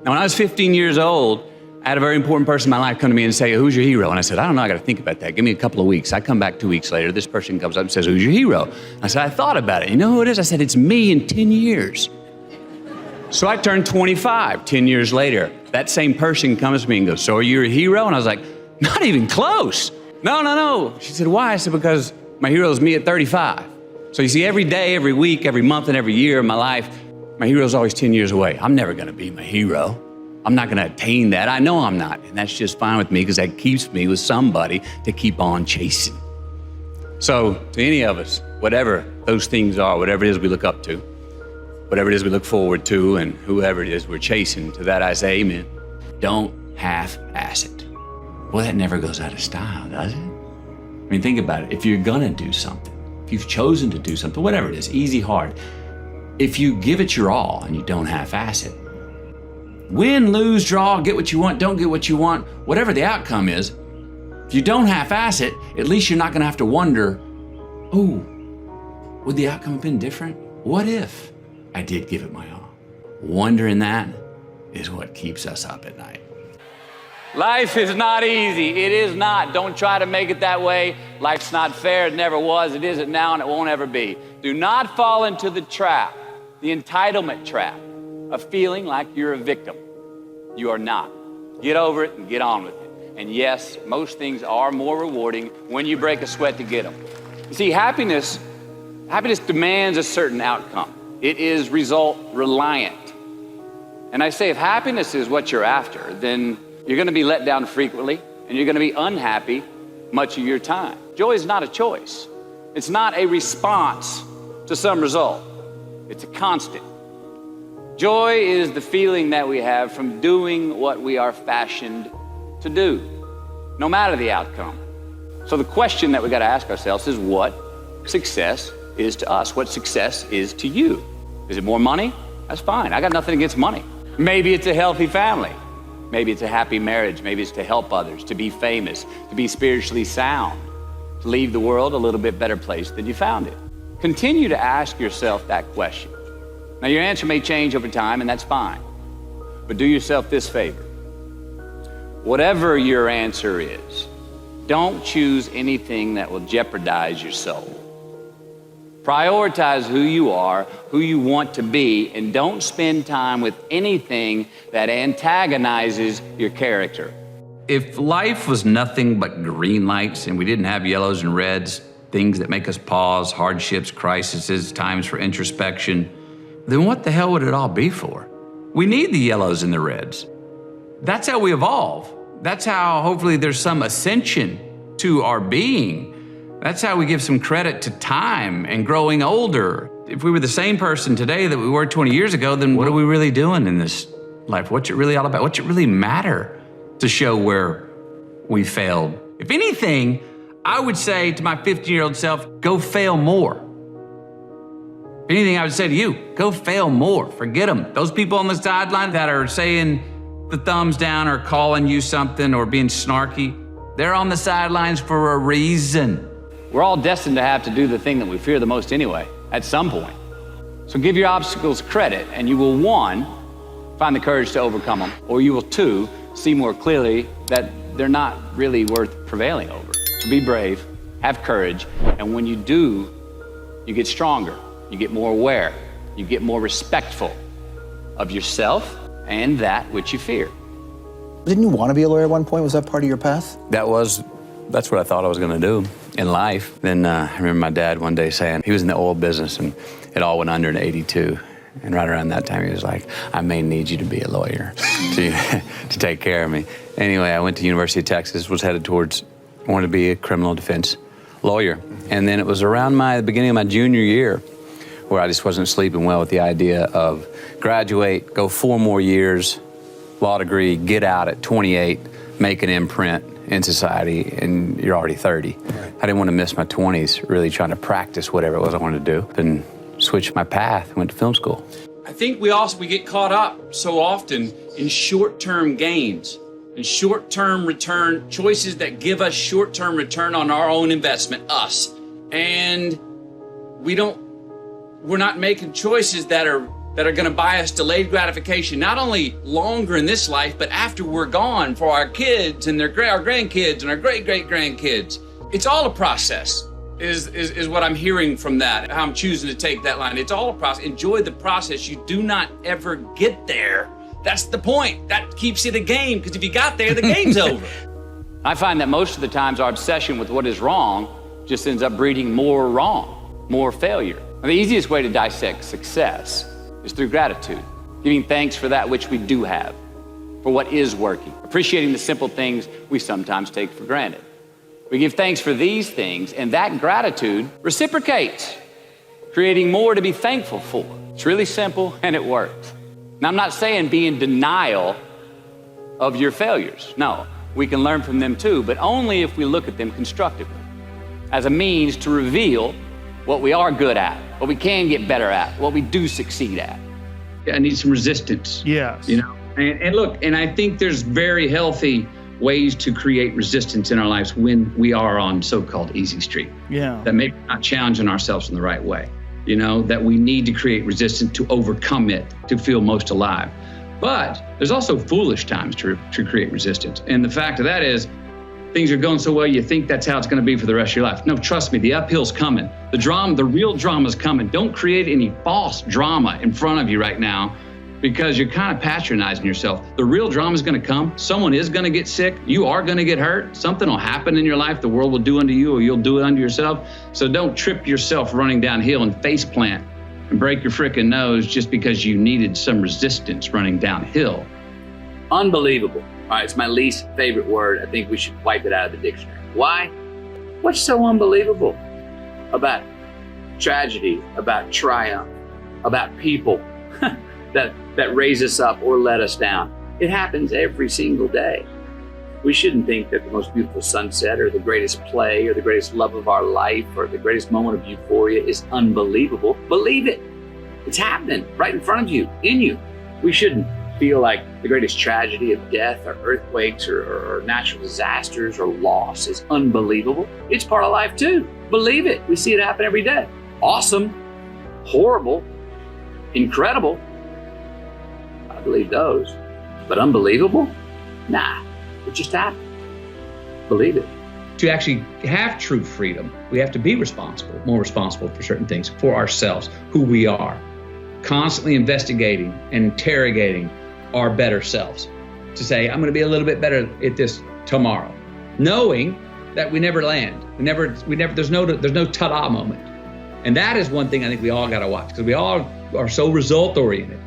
Now, when I was 15 years old, I had a very important person in my life come to me and say, who's your hero? And I said, I don't know, I got to think about that. Give me a couple of weeks. I come back 2 weeks later. This person comes up and says, who's your hero? I said, I thought about it. You know who it is? I said, it's me in 10 years. So I turned 25 10 years later. That same person comes to me and goes, so are you a hero? And I was like, not even close. No. She said, why? I said, because my hero is me at 35. So you see, every day, every week, every month, and every year of my life, my hero is always 10 years away. I'm never gonna be my hero. I'm not gonna attain that. I know I'm not. And that's just fine with me because that keeps me with somebody to keep on chasing. So to any of us, whatever those things are, whatever it is we look up to, whatever it is we look forward to, and whoever it is we're chasing, to that I say amen. Don't half-ass it. Well, that never goes out of style, does it? I mean, think about it. If you're gonna do something, if you've chosen to do something, whatever it is, easy, hard, if you give it your all and you don't half-ass it, win, lose, draw, get what you want, don't get what you want, whatever the outcome is, if you don't half-ass it, at least you're not gonna have to wonder, oh, would the outcome have been different? What if I did give it my all? Wondering that is what keeps us up at night. Life is not easy. It is not. Don't try to make it that way. Life's not fair. It never was. It isn't now, and it won't ever be. Do not fall into the trap, the entitlement trap, of feeling like you're a victim. You are not. Get over it and get on with it. And yes, most things are more rewarding when you break a sweat to get them. You see, happiness demands a certain outcome. It is result reliant. And I say, if happiness is what you're after, then you're gonna be let down frequently, and you're gonna be unhappy much of your time. Joy is not a choice. It's not a response to some result. It's a constant. Joy is the feeling that we have from doing what we are fashioned to do, no matter the outcome. So the question that we gotta ask ourselves is, what success is to us? What success is to you? Is it more money? That's fine. I got nothing against money. Maybe it's a healthy family. Maybe it's a happy marriage. Maybe it's to help others, to be famous, to be spiritually sound, to leave the world a little bit better place than you found it. Continue to ask yourself that question. Now, your answer may change over time, and that's fine. But do yourself this favor. Whatever your answer is, don't choose anything that will jeopardize your soul. Prioritize who you are, who you want to be, and don't spend time with anything that antagonizes your character. If life was nothing but green lights and we didn't have yellows and reds, things that make us pause, hardships, crises, times for introspection, then what the hell would it all be for? We need the yellows and the reds. That's how we evolve. That's how hopefully there's some ascension to our being. That's how we give some credit to time and growing older. If we were the same person today that we were 20 years ago, then what are we really doing in this life? What's it really all about? What's it really matter to show where we failed? If anything, I would say to my 15-year-old self, go fail more. If anything, I would say to you, go fail more. Forget them. Those people on the sideline that are saying the thumbs down or calling you something or being snarky, they're on the sidelines for a reason. We're all destined to have to do the thing that we fear the most anyway, at some point. So give your obstacles credit, and you will, one, find the courage to overcome them, or you will, two, see more clearly that they're not really worth prevailing over. So be brave, have courage, and when you do, you get stronger, you get more aware, you get more respectful of yourself and that which you fear. Didn't you want to be a lawyer at one point? Was that part of your path? That's what I thought I was gonna do in life. Then I remember my dad one day saying, he was in the oil business and it all went under in '82. And right around that time, he was like, I may need you to be a lawyer to take care of me. Anyway, I went to University of Texas, was headed towards, wanted to be a criminal defense lawyer. And then it was around the beginning of my junior year where I just wasn't sleeping well with the idea of graduate, go 4 more years, law degree, get out at 28, make an imprint in society, and you're already 30. Right. I didn't want to miss my 20s really trying to practice whatever it was I wanted to do, and switched my path, went to film school. I think we get caught up so often in short-term gains and short-term return, choices that give us short-term return on our own investment, us. And we're not making choices that are that are going to buy us delayed gratification, not only longer in this life, but after we're gone for our kids and our grandkids and our great-great-grandkids. It's all a process, is what I'm hearing from that, how I'm choosing to take that line. It's all a process. Enjoy the process. You do not ever get there. That's the point. That keeps it a game, because if you got there, the game's over. I find that most of the times our obsession with what is wrong just ends up breeding more wrong, more failure. And the easiest way to dissect success is through gratitude, giving thanks for that which we do have, for what is working, appreciating the simple things we sometimes take for granted. We give thanks for these things, and that gratitude reciprocates, creating more to be thankful for. It's really simple, and it works. Now, I'm not saying be in denial of your failures. No, we can learn from them too, but only if we look at them constructively, as a means to reveal what we are good at, what we can get better at, what we do succeed at. I need some resistance. Yes. You know, and look, and I think there's very healthy ways to create resistance in our lives when we are on so-called easy street. Yeah. That maybe we're not challenging ourselves in the right way. You know, that we need to create resistance to overcome it, to feel most alive. But there's also foolish times to create resistance. And the fact of that is, things are going so well, you think that's how it's going to be for the rest of your life. No, trust me, the uphill's coming. The drama, the real drama's coming. Don't create any false drama in front of you right now, because you're kind of patronizing yourself. The real drama's going to come. Someone is going to get sick. You are going to get hurt. Something will happen in your life. The world will do unto you, or you'll do it unto yourself. So don't trip yourself running downhill and face plant and break your frickin' nose just because you needed some resistance running downhill. Unbelievable. All right, it's my least favorite word. I think we should wipe it out of the dictionary. Why? What's so unbelievable about tragedy, about triumph, about people that raise us up or let us down? It happens every single day. We shouldn't think that the most beautiful sunset or the greatest play or the greatest love of our life or the greatest moment of euphoria is unbelievable. Believe it. It's happening right in front of you, in you. We shouldn't feel like the greatest tragedy of death or earthquakes or natural disasters or loss is unbelievable. It's part of life too. Believe it. We see it happen every day. Awesome, horrible, incredible. I believe those. But unbelievable? Nah, it just happened. Believe it. To actually have true freedom, we have to be responsible, more responsible for certain things, for ourselves, who we are. Constantly investigating and interrogating our better selves to say, I'm going to be a little bit better at this tomorrow, knowing that we never land. There's no ta-da moment. And that is one thing I think we all got to watch, because we all are so result oriented.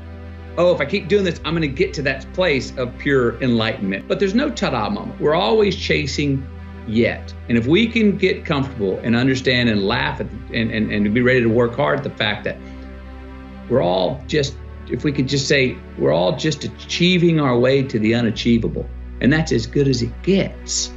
Oh, if I keep doing this, I'm going to get to that place of pure enlightenment. But there's no ta-da moment. We're always chasing yet. And if we can get comfortable and understand and laugh at and be ready to work hard at the fact that we're all just, if we could just say, we're all just achieving our way to the unachievable. And that's as good as it gets.